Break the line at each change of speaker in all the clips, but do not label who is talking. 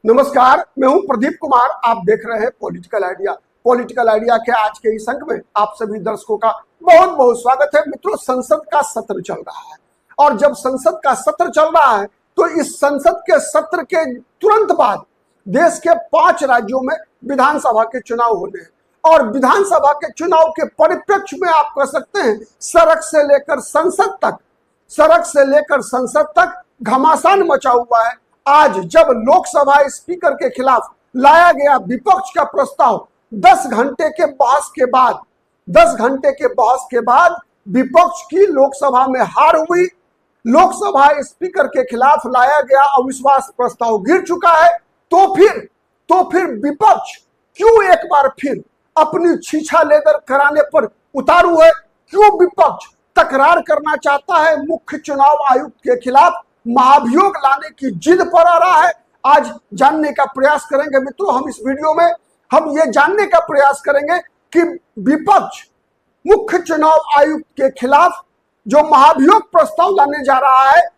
नमस्कार, मैं हूं प्रदीप कुमार। आप देख रहे हैं पॉलिटिकल आइडिया। पॉलिटिकल आइडिया के आज के इस अंक में आप सभी दर्शकों का बहुत बहुत स्वागत है। मित्रों, संसद का सत्र चल रहा है और जब संसद का सत्र चल रहा है तो इस संसद के सत्र के तुरंत बाद देश के 5 राज्यों में विधानसभा के चुनाव होने हैं और विधानसभा के चुनाव के परिप्रेक्ष्य में आप कह सकते हैं सड़क से लेकर संसद तक घमासान मचा हुआ है। आज जब लोकसभा स्पीकर के खिलाफ लाया गया विपक्ष का प्रस्ताव 10 घंटे के बहस के बाद विपक्ष की लोकसभा में हार हुई। लोकसभा स्पीकर के खिलाफ लाया गया अविश्वास प्रस्ताव गिर चुका है। तो फिर विपक्ष क्यों एक बार फिर अपनी छीछा लेदर कराने पर उतारू है? क्यों विपक्ष तकरार करना चाहता है? मुख्य चुनाव आयुक्त के खिलाफ महाभियोग लाने की जिद पर आ रहा है। आज जानने का प्रयास करेंगे मित्रों, हम इस वीडियो में हम ये जानने का प्रयास करेंगे कि विपक्ष मुख्य चुनाव आयुक्त के खिलाफ जो महाभियोग प्रस्ताव लाने जा रहा है,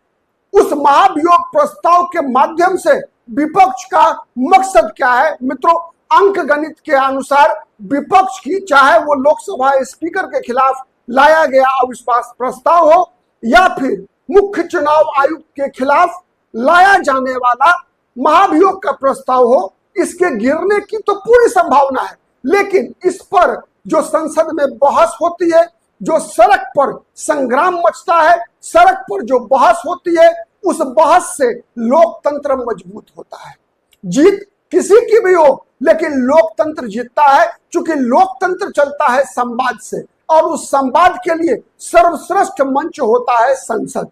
उस महाभियोग प्रस्ताव के माध्यम से विपक्ष का मकसद क्या है। मित्रों, अंक गणित के अनुसार विपक्ष की चाहे वो लोकसभा स्पीकर के खिलाफ लाया गया अविश्वास प्रस्ताव हो या फिर मुख्य चुनाव आयुक्त के खिलाफ लाया जाने वाला महाभियोग का प्रस्ताव हो, इसके गिरने की तो पूरी संभावना है। लेकिन इस पर जो संसद में बहस होती है, जो सड़क पर संग्राम मचता है, सड़क पर जो बहस होती है, उस बहस से लोकतंत्र मजबूत होता है। जीत किसी की भी हो, लेकिन लोकतंत्र जीतता है क्योंकि लोकतंत्र चलता है संवाद से और उस संवाद के लिए सर्वश्रेष्ठ मंच होता है संसद।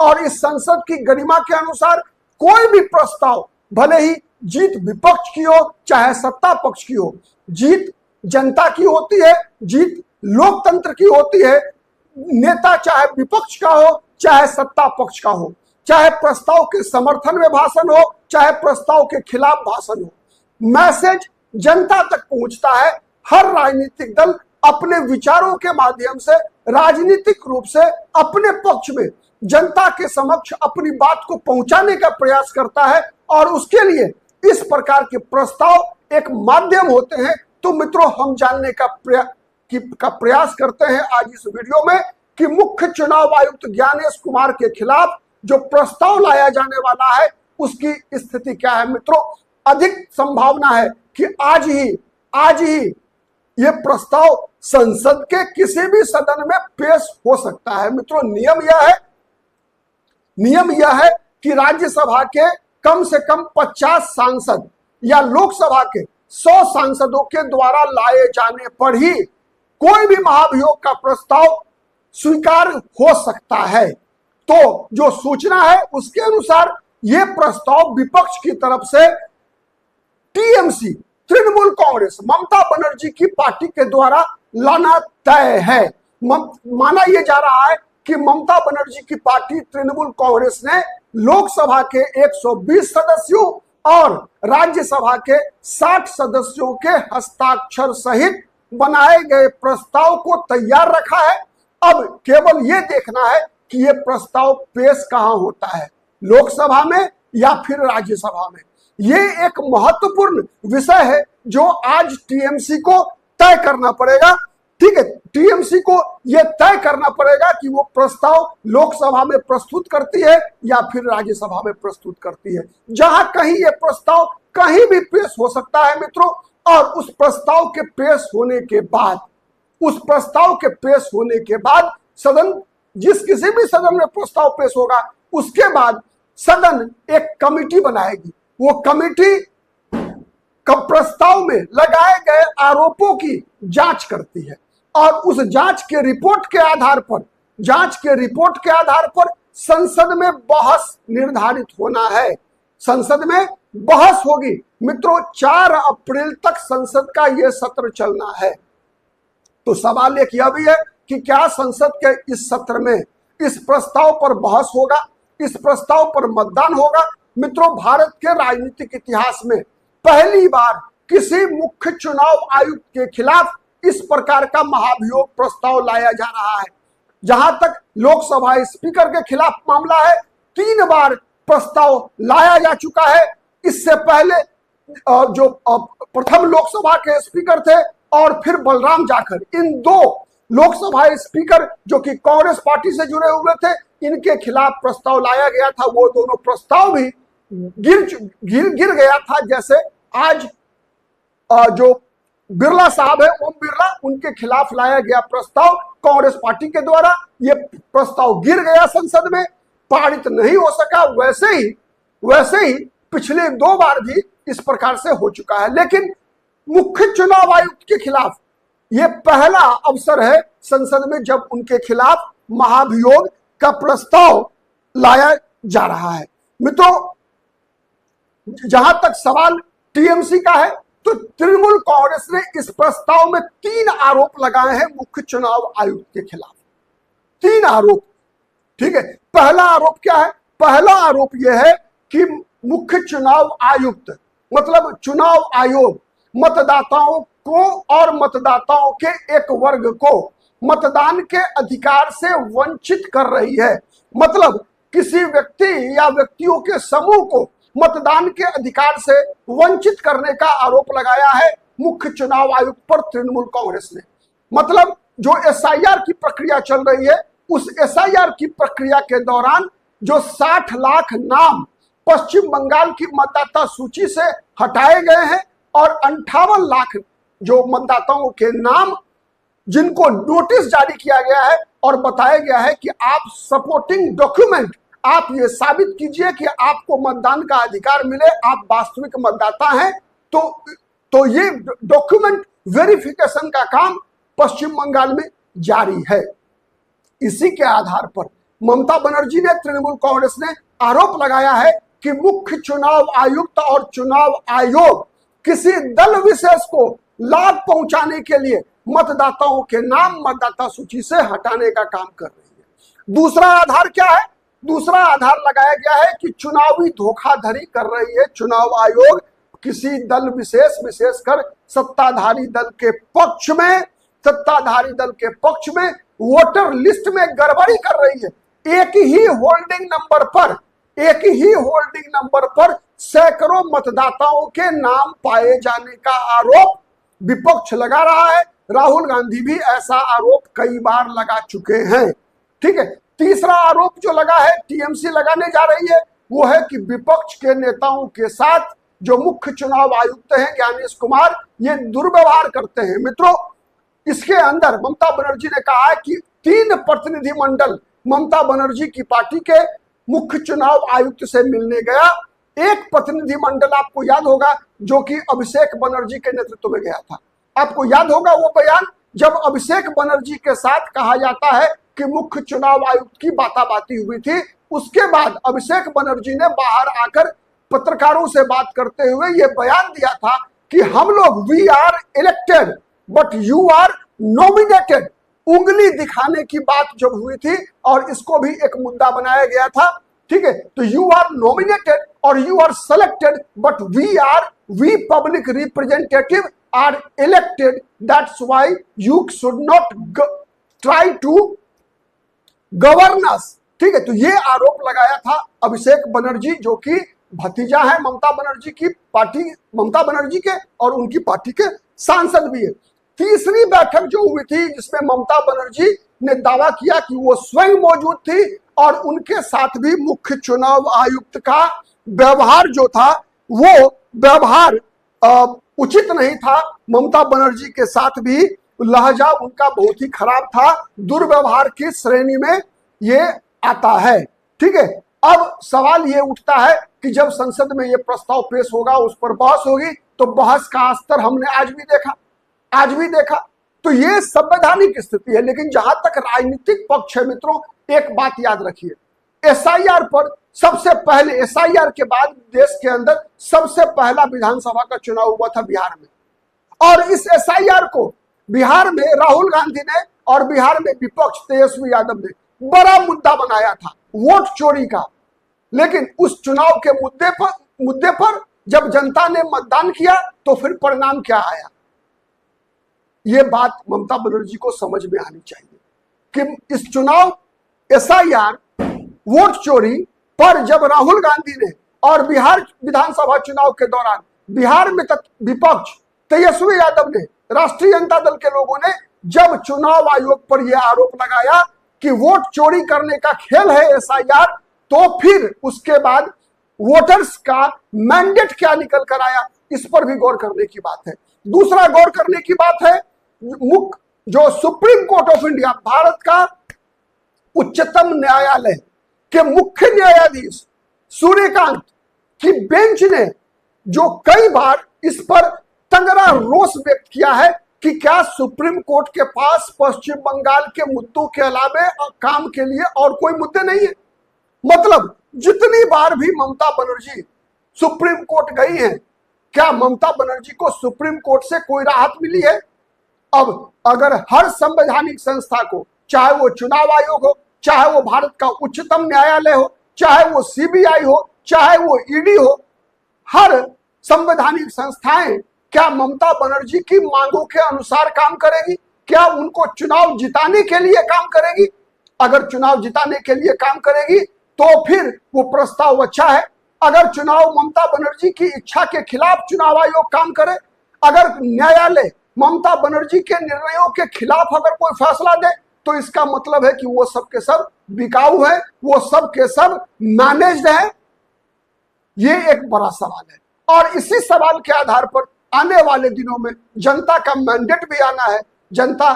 और इस संसद की गरिमा के अनुसार कोई भी प्रस्ताव, भले ही जीत विपक्ष की हो चाहे सत्ता पक्ष की हो, जीत जनता की होती है, जीत लोकतंत्र की होती है। नेता चाहे विपक्ष का हो चाहे सत्ता पक्ष का हो, चाहे प्रस्ताव के समर्थन में भाषण हो चाहे प्रस्ताव के खिलाफ भाषण हो, मैसेज जनता तक पहुंचता है। हर राजनीतिक दल अपने विचारों के माध्यम से राजनीतिक रूप से अपने पक्ष में जनता के समक्ष अपनी बात को पहुंचाने का प्रयास करता है और उसके लिए इस प्रकार के प्रस्ताव एक माध्यम होते हैं। तो मित्रों, हम जानने का प्रयास करते हैं आज इस वीडियो में कि मुख्य चुनाव आयुक्त ज्ञानेश कुमार के खिलाफ जो प्रस्ताव लाया जाने वाला है उसकी स्थिति क्या है। मित्रों, अधिक संभावना है कि आज ही ये प्रस्ताव संसद के किसी भी सदन में पेश हो सकता है। मित्रों, नियम यह है कि राज्यसभा के कम से कम 50 सांसद या लोकसभा के 100 सांसदों के द्वारा लाए जाने पर ही कोई भी महाभियोग का प्रस्ताव स्वीकार हो सकता है। तो जो सूचना है उसके अनुसार यह प्रस्ताव विपक्ष की तरफ से टीएमसी, तृणमूल कांग्रेस, ममता बनर्जी की पार्टी के द्वारा लाना तय है। माना यह जा रहा है कि ममता बनर्जी की पार्टी तृणमूल कांग्रेस ने लोकसभा के 120 सदस्यों और राज्यसभा के 60 सदस्यों के हस्ताक्षर सहित बनाए गए प्रस्ताव को तैयार रखा है। अब केवल यह देखना है कि यह प्रस्ताव पेश कहां होता है, लोकसभा में या फिर राज्यसभा में। यह एक महत्वपूर्ण विषय है जो आज टीएमसी को तय करना पड़ेगा। ठीक है, टीएमसी को यह तय करना पड़ेगा कि वो प्रस्ताव लोकसभा में प्रस्तुत करती है या फिर राज्यसभा में प्रस्तुत करती है। जहां कहीं यह प्रस्ताव कहीं भी पेश हो सकता है मित्रों, और उस प्रस्ताव के पेश होने के बाद सदन, जिस किसी भी सदन में प्रस्ताव पेश होगा उसके बाद सदन एक कमेटी बनाएगी। वो कमेटी प्रस्ताव में लगाए गए आरोपों की जांच करती है और उस जांच के रिपोर्ट के आधार पर संसद में बहस निर्धारित होना है। संसद में बहस होगी। मित्रों, 4 अप्रैल तक संसद का यह सत्र चलना है। तो सवाल एक यह भी है कि क्या संसद के इस सत्र में इस प्रस्ताव पर बहस होगा, इस प्रस्ताव पर मतदान होगा। मित्रों, भारत के राजनीतिक इतिहास में पहली बार किसी मुख्य चुनाव आयुक्त के खिलाफ इस प्रकार का महाभियोग प्रस्ताव लाया जा रहा है। जहां तक लोकसभा स्पीकर के खिलाफ मामला है, 3 बार प्रस्ताव लाया जा चुका है इससे पहले जो प्रथम लोकसभा के स्पीकर थे और फिर बलराम जाखड़, इन दो लोकसभा स्पीकर जो कि कांग्रेस पार्टी से जुड़े हुए थे, इनके खिलाफ प्रस्ताव लाया गया था। वो दोनों प्रस्ताव भी गिर गया था। जैसे आज जो बिरला साहब है, ओम बिरला, उनके खिलाफ लाया गया प्रस्ताव कांग्रेस पार्टी के द्वारा, ये प्रस्ताव गिर गया संसद में, पारित नहीं हो सका। वैसे ही पिछले 2 बार भी इस प्रकार से हो चुका है। लेकिन मुख्य चुनाव आयुक्त के खिलाफ ये पहला अवसर है संसद में जब उनके खिलाफ महाभियोग का प्रस्ताव लाया जा रहा है। मित्रों, जहां तक सवाल टीएमसी का है, तो तृणमूल कांग्रेस ने इस प्रस्ताव में 3 आरोप लगाए हैं मुख्य चुनाव आयुक्त के खिलाफ। 3 आरोप, ठीक है। पहला आरोप क्या है? पहला आरोप यह है कि मुख्य चुनाव आयुक्त मतलब चुनाव आयोग मतदाताओं को और मतदाताओं के एक वर्ग को मतदान के अधिकार से वंचित कर रही है। मतलब किसी व्यक्ति या व्यक्तियों के समूह को मतदान के अधिकार से वंचित करने का आरोप लगाया है मुख्य चुनाव आयुक्त पर तृणमूल कांग्रेस ने। मतलब जो एसआईआर की प्रक्रिया चल रही है, उस एसआईआर की प्रक्रिया के दौरान जो 60 लाख नाम पश्चिम बंगाल की मतदाता सूची से हटाए गए हैं और 58 लाख जो मतदाताओं के नाम जिनको नोटिस जारी किया गया है और बताया गया है कि आप सपोर्टिंग डॉक्यूमेंट, आप ये साबित कीजिए कि आपको मतदान का अधिकार मिले, आप वास्तविक मतदाता हैं, तो ये डॉक्यूमेंट वेरिफिकेशन का काम पश्चिम बंगाल में जारी है। इसी के आधार पर ममता बनर्जी ने, तृणमूल कांग्रेस ने आरोप लगाया है कि मुख्य चुनाव आयुक्त और चुनाव आयोग किसी दल विशेष को लाभ पहुंचाने के लिए मतदाताओं के नाम मतदाता सूची से हटाने का काम कर रही है। दूसरा आधार क्या है? दूसरा आधार लगाया गया है कि चुनावी धोखाधड़ी कर रही है चुनाव आयोग किसी दल विशेषकर सत्ताधारी दल के पक्ष में वोटर लिस्ट में गड़बड़ी कर रही है। एक ही होल्डिंग नंबर पर सैकड़ों मतदाताओं के नाम पाए जाने का आरोप विपक्ष लगा रहा है। राहुल गांधी भी ऐसा आरोप कई बार लगा चुके हैं। ठीक है। तीसरा आरोप जो लगा है, टीएमसी लगाने जा रही है, वो है कि विपक्ष के नेताओं के साथ जो मुख्य चुनाव आयुक्त हैं ज्ञानेश कुमार, ये दुर्व्यवहार करते हैं। मित्रों, इसके अंदर ममता बनर्जी ने कहा है कि 3 प्रतिनिधिमंडल ममता बनर्जी की पार्टी के मुख्य चुनाव आयुक्त से मिलने गया। एक प्रतिनिधिमंडल आपको याद होगा जो कि अभिषेक बनर्जी के नेतृत्व में गया था। आपको याद होगा वो बयान जब अभिषेक बनर्जी के साथ कहा जाता है कि मुख्य चुनाव आयुक्त की बाताबाती हुई थी। उसके बाद अभिषेक बनर्जी ने बाहर आकर पत्रकारों से बात करते हुए ये बयान दिया था कि हम लोग we are elected but you are nominated. उंगली दिखाने की बात जब हुई थी और इसको भी एक मुद्दा बनाया गया था। ठीक है। तो यू आर नॉमिनेटेड और you are selected but we public representative are elected, that's why you should not try to govern us. ठीक है। तो ये आरोप लगाया था अभिषेक बनर्जी जो कि भतीजा है ममता बनर्जी की पार्टी, ममता बनर्जी के, और उनकी पार्टी के सांसद भी है। तीसरी बैठक जो हुई थी जिसमें ममता बनर्जी ने दावा किया कि वो स्वयं मौजूद थी और उनके साथ भी मुख्य चुनाव आयुक्त का व्यवहार जो था वो व्यवहार उचित नहीं था। ममता बनर्जी के साथ भी लहजा उनका बहुत ही खराब था, दुर्व्यवहार की श्रेणी में ये आता है। ठीक है। अब सवाल ये उठता है कि जब संसद में ये प्रस्ताव पेश होगा, उस पर बहस होगी, तो बहस का स्तर हमने आज भी देखा। तो ये संवैधानिक स्थिति है। लेकिन जहां तक राजनीतिक पक्ष है मित्रों, एक बात याद रखिए, एसआईआर पर सबसे पहले, एसआईआर के बाद देश के अंदर सबसे पहला विधानसभा का चुनाव हुआ था बिहार में, और इस एसआईआर को बिहार में राहुल गांधी ने और बिहार में विपक्ष तेजस्वी यादव ने बड़ा मुद्दा बनाया था वोट चोरी का। लेकिन उस चुनाव के मुद्दे पर जब जनता ने मतदान किया तो फिर परिणाम क्या आया, ये बात ममता बनर्जी को समझ में आनी चाहिए कि इस चुनाव एसआईआर वोट चोरी पर जब राहुल गांधी ने और बिहार विधानसभा चुनाव के दौरान बिहार में विपक्ष तेजस्वी यादव ने, राष्ट्रीय जनता दल के लोगों ने जब चुनाव आयोग पर यह आरोप लगाया कि वोट चोरी करने का खेल है एसआईआर, तो फिर उसके बाद वोटर्स का मैंडेट क्या निकल कर आया, इस पर भी गौर करने की बात है। दूसरा गौर करने की बात है जो supreme court of India, Bharat का उच्चतम न्यायालय के मुख्य न्यायाधीश सूर्यकांत की बेंच ने जो कई बार इस पर तगड़ा रोष व्यक्त किया है कि क्या सुप्रीम कोर्ट के पास पश्चिम बंगाल के मुद्दों के अलावा काम के लिए और कोई मुद्दे नहीं है। मतलब जितनी बार भी ममता बनर्जी सुप्रीम कोर्ट गई हैं, क्या ममता बनर्जी को सुप्रीम कोर्ट से कोई राहत मिली है? अब अगर हर संवैधानिक संस्था को, चाहे वो चुनाव आयोग हो, चाहे वो भारत का उच्चतम न्यायालय हो, चाहे वो सीबीआई हो, चाहे वो ईडी हो, हर संवैधानिक संस्थाएं क्या ममता बनर्जी की मांगों के अनुसार काम करेगी? क्या उनको चुनाव जिताने के लिए काम करेगी? अगर चुनाव जिताने के लिए काम करेगी तो फिर वो प्रस्ताव अच्छा है। अगर चुनाव ममता बनर्जी की इच्छा के खिलाफ चुनाव आयोग काम करे, अगर न्यायालय ममता बनर्जी के निर्णयों के खिलाफ अगर कोई फैसला दे, तो इसका मतलब है कि वो सब के सब बिकाऊ है, वो सब के सब मैनेज्ड है। ये एक बड़ा सवाल है और इसी सवाल के आधार पर आने वाले दिनों में जनता का मैंडेट भी आना है। जनता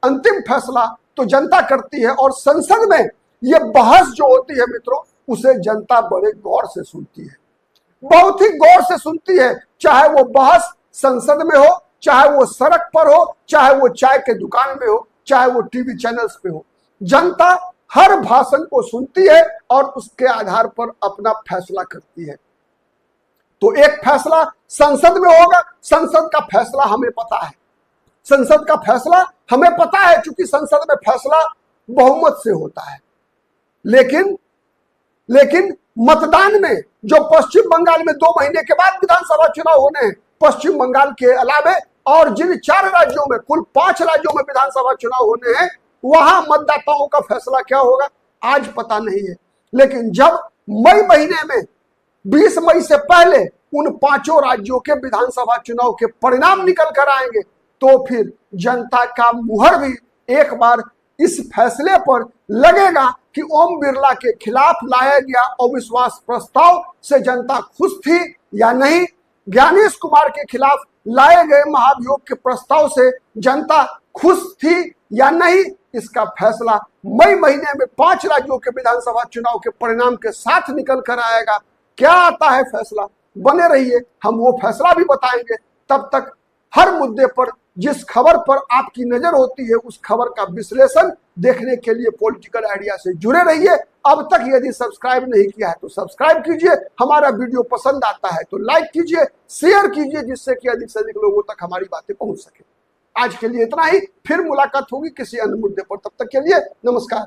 अंतिम फैसला तो जनता करती है और संसद में ये बहस जो होती है मित्रों, उसे जनता बड़े गौर से सुनती है, बहुत ही गौर से सुनती है। चाहे वो बहस संसद में हो, चाहे वो सड़क पर हो, चाहे वो चाय के दुकान में हो, चाहे वो टीवी चैनल्स पे हो, जनता हर भाषण को सुनती है और उसके आधार पर अपना फैसला करती है। तो एक फैसला संसद में होगा, संसद का फैसला हमें पता है, संसद का फैसला हमें पता है, क्योंकि संसद में फैसला बहुमत से होता है। लेकिन मतदान में जो पश्चिम बंगाल में 2 महीने के बाद विधानसभा चुनाव होने हैं, पश्चिम बंगाल के अलावे और जिन 4 राज्यों में, कुल 5 राज्यों में विधानसभा चुनाव होने हैं, वहां मतदाताओं का फैसला क्या होगा आज पता नहीं है। लेकिन जब मई महीने में 20 मई से पहले उन 5 राज्यों के विधानसभा चुनाव के परिणाम निकल कर आएंगे, तो फिर जनता का मुहर भी एक बार इस फैसले पर लगेगा कि ओम बिरला के खिलाफ लाया गया अविश्वास प्रस्ताव से जनता खुश थी या नहीं, ज्ञानेश कुमार के खिलाफ लाए गए महाभियोग के प्रस्ताव से जनता खुश थी या नहीं। इसका फैसला मई महीने में 5 राज्यों के विधानसभा चुनाव के परिणाम के साथ निकल कर आएगा। क्या आता है फैसला, बने रहिए, हम वो फैसला भी बताएंगे। तब तक हर मुद्दे पर जिस खबर पर आपकी नजर होती है, उस खबर का विश्लेषण देखने के लिए पॉलिटिकल आइडिया से जुड़े रहिए। अब तक यदि सब्सक्राइब नहीं किया है तो सब्सक्राइब कीजिए, हमारा वीडियो पसंद आता है तो लाइक कीजिए, शेयर कीजिए, जिससे कि अधिक से अधिक लोगों तक हमारी बातें पहुंच सके। आज के लिए इतना ही, फिर मुलाकात होगी किसी अन्य मुद्दे पर। तब तक के लिए नमस्कार।